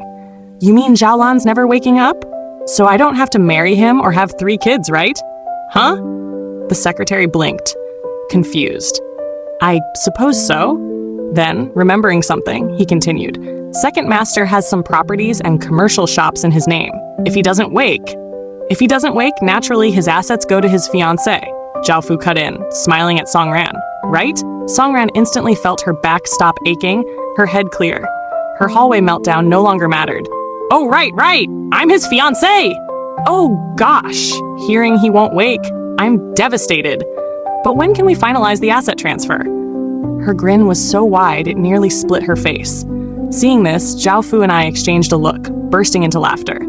Speaker 1: You mean Zhao Lan's never waking up? So I don't have to marry him or have 3 kids, right? Huh? The secretary blinked, confused. I suppose so. Then, remembering something, he continued. Second Master has some properties and commercial shops in his name. If he doesn't wake, naturally his assets go to his fiancée. Zhao Fu cut in, smiling at Song Ran. Right? Song Ran instantly felt her back stop aching, her head clear. Her hallway meltdown no longer mattered. Oh, right! I'm his fiancée! Oh, gosh! Hearing he won't wake, I'm devastated. But when can we finalize the asset transfer? Her grin was so wide it nearly split her face. Seeing this, Zhao Fu and I exchanged a look, bursting into laughter.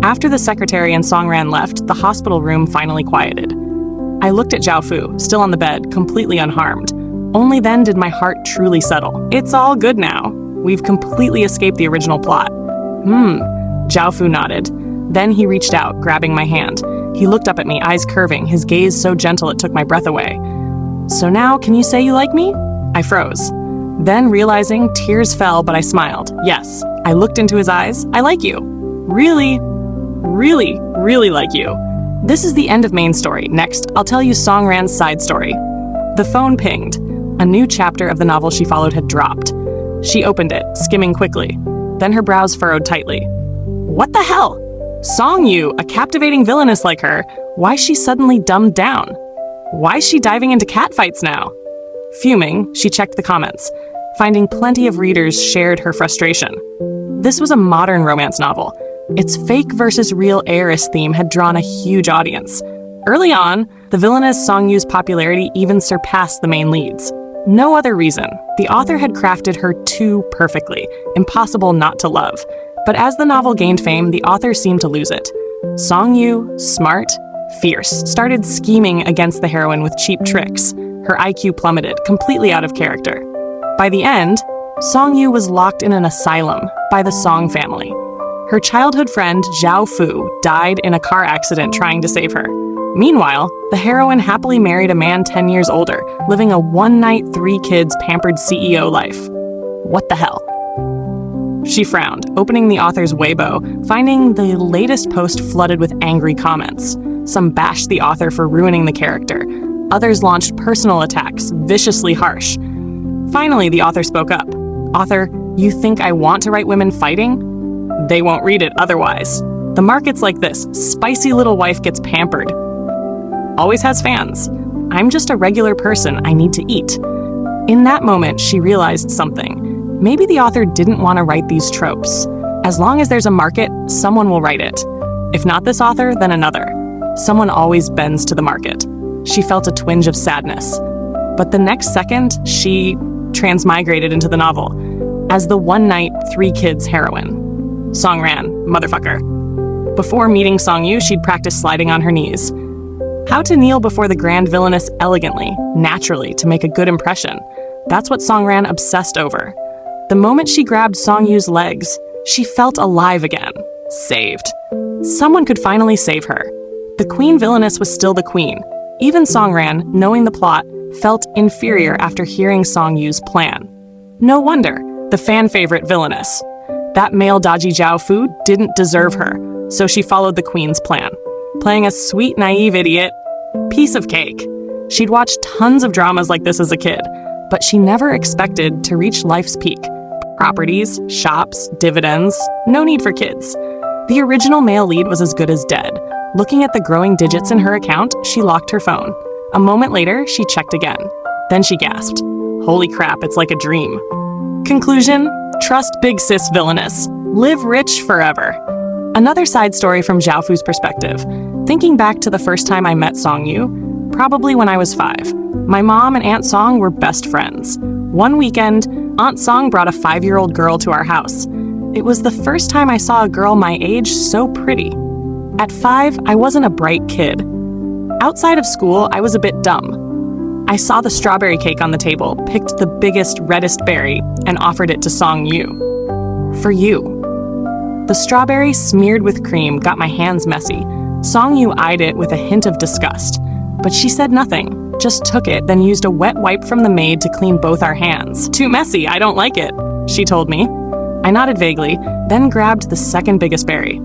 Speaker 1: After the secretary and Songran left, the hospital room finally quieted. I looked at Zhao Fu, still on the bed, completely unharmed. Only then did my heart truly settle. It's all good now. We've completely escaped the original plot. Zhao Fu nodded. Then he reached out, grabbing my hand. He looked up at me, eyes curving, his gaze so gentle it took my breath away. So now, can you say you like me? I froze. Then, realizing, tears fell, but I smiled. Yes. I looked into his eyes. I like you. Really, really, really like you. This is the end of main story. Next, I'll tell you Songran's side story. The phone pinged. A new chapter of the novel she followed had dropped. She opened it, skimming quickly. Then her brows furrowed tightly. What the hell? Song Yu, a captivating villainess like her, why's she suddenly dumbed down? Why's she diving into catfights now? Fuming, she checked the comments, finding plenty of readers shared her frustration. This was a modern romance novel. Its fake versus real heiress theme had drawn a huge audience. Early on, the villainess Song Yu's popularity even surpassed the main leads. No other reason. The author had crafted her too perfectly, impossible not to love. But as the novel gained fame, the author seemed to lose it. Song Yu, smart, fierce, started scheming against the heroine with cheap tricks. Her IQ plummeted, completely out of character. By the end, Song Yu was locked in an asylum by the Song family. Her childhood friend, Zhao Fu, died in a car accident trying to save her. Meanwhile, the heroine happily married a man 10 years older, living a one-night, 3 kids pampered CEO life. What the hell? She frowned, opening the author's Weibo, finding the latest post flooded with angry comments. Some bashed the author for ruining the character. Others launched personal attacks, viciously harsh. Finally, the author spoke up. Author, you think I want to write women fighting? They won't read it otherwise. The market's like this. Spicy little wife gets pampered. Always has fans. I'm just a regular person. I need to eat. In that moment, she realized something. Maybe the author didn't want to write these tropes. As long as there's a market, someone will write it. If not this author, then another. Someone always bends to the market. She felt a twinge of sadness. But the next second, she transmigrated into the novel as the one-night, 3 kids heroine. Songran, motherfucker. Before meeting Song Yu, she'd practiced sliding on her knees. How to kneel before the grand villainess elegantly, naturally, to make a good impression. That's what Songran obsessed over. The moment she grabbed Song Yu's legs, she felt alive again. Saved. Someone could finally save her. The queen villainess was still the queen. Even Songran, knowing the plot, felt inferior after hearing Song Yu's plan. No wonder, the fan-favorite villainess. That male dodgy Zhao Fu didn't deserve her, so she followed the queen's plan. Playing a sweet, naive idiot, piece of cake. She'd watched tons of dramas like this as a kid, but she never expected to reach life's peak. Properties, shops, dividends, no need for kids. The original male lead was as good as dead. Looking at the growing digits in her account, she locked her phone. A moment later, she checked again. Then she gasped. Holy crap, it's like a dream. Conclusion, trust big sis villainess. Live rich forever. Another side story from Zhao Fu's perspective. Thinking back to the first time I met Song Yu, probably when I was 5. My mom and Aunt Song were best friends. One weekend, Aunt Song brought a 5-year-old girl to our house. It was the first time I saw a girl my age so pretty. At 5, I wasn't a bright kid. Outside of school, I was a bit dumb. I saw the strawberry cake on the table, picked the biggest, reddest berry, and offered it to Song Yu. For you. The strawberry, smeared with cream, got my hands messy. Song Yu eyed it with a hint of disgust. But she said nothing, just took it, then used a wet wipe from the maid to clean both our hands. Too messy, I don't like it, she told me. I nodded vaguely, then grabbed the second biggest berry.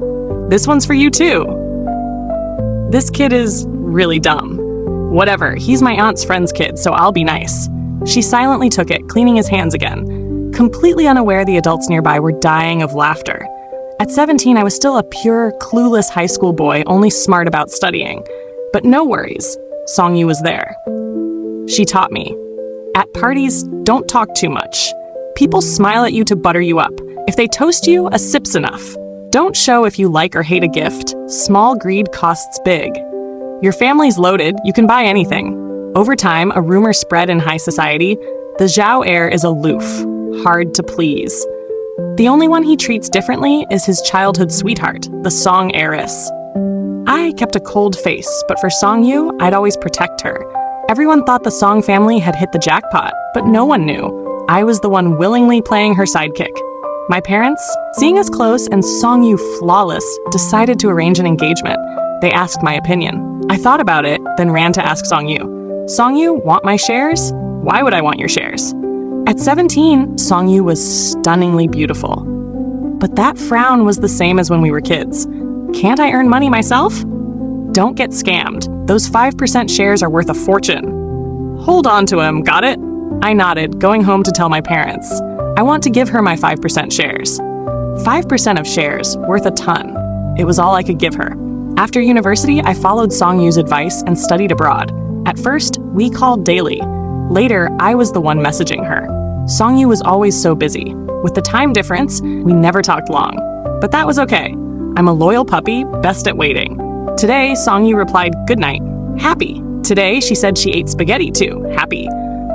Speaker 1: This one's for you too. This kid is really dumb. Whatever, he's my aunt's friend's kid, so I'll be nice. She silently took it, cleaning his hands again, completely unaware the adults nearby were dying of laughter. At 17, I was still a pure, clueless high school boy, only smart about studying. But no worries, Song Yu was there. She taught me. At parties, don't talk too much. People smile at you to butter you up. If they toast you, a sip's enough. Don't show if you like or hate a gift. Small greed costs big. Your family's loaded, you can buy anything. Over time, a rumor spread in high society. The Zhao heir is aloof, hard to please. The only one he treats differently is his childhood sweetheart, the Song heiress. I kept a cold face, but for Song-yu, I'd always protect her. Everyone thought the Song family had hit the jackpot, but no one knew. I was the one willingly playing her sidekick. My parents, seeing us close and Song-yu flawless, decided to arrange an engagement. They asked my opinion. I thought about it, then ran to ask Song-yu. Song-yu, want my shares? Why would I want your shares? At 17, Song-yu was stunningly beautiful. But that frown was the same as when we were kids. Can't I earn money myself? Don't get scammed. Those 5% shares are worth a fortune. Hold on to him, got it? I nodded, going home to tell my parents. I want to give her my 5% shares. 5% of shares, worth a ton. It was all I could give her. After university, I followed Song-yu's advice and studied abroad. At first, we called daily. Later, I was the one messaging her. Song-yu was always so busy. With the time difference, we never talked long. But that was okay. I'm a loyal puppy, best at waiting. Today, Song-yu replied, "Good night." Happy. Today, she said she ate spaghetti too. Happy.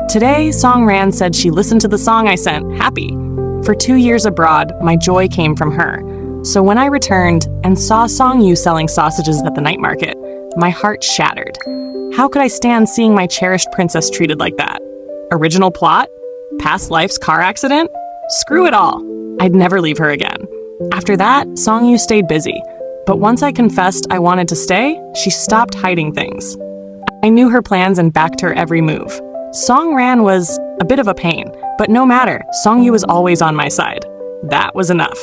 Speaker 1: Today, Song-ran said she listened to the song I sent. Happy. For 2 years abroad, my joy came from her. So when I returned and saw Song-yu selling sausages at the night market, my heart shattered. How could I stand seeing my cherished princess treated like that? Original plot? Past life's car accident? Screw it all. I'd never leave her again. After that, Song-yu stayed busy. But once I confessed I wanted to stay, she stopped hiding things. I knew her plans and backed her every move. Song-ran was a bit of a pain, but no matter, Song-yu was always on my side. That was enough.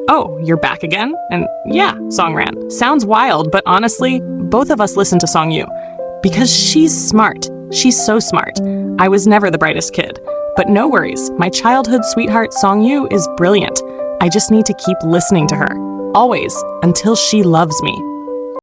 Speaker 1: "Oh, you're back again?" And yeah, Song-ran. Sounds wild, but honestly, both of us listened to Song-yu. Because she's smart. She's so smart. I was never the brightest kid. But no worries, my childhood sweetheart Song-yu is brilliant. I just need to keep listening to her. Always, until she loves me.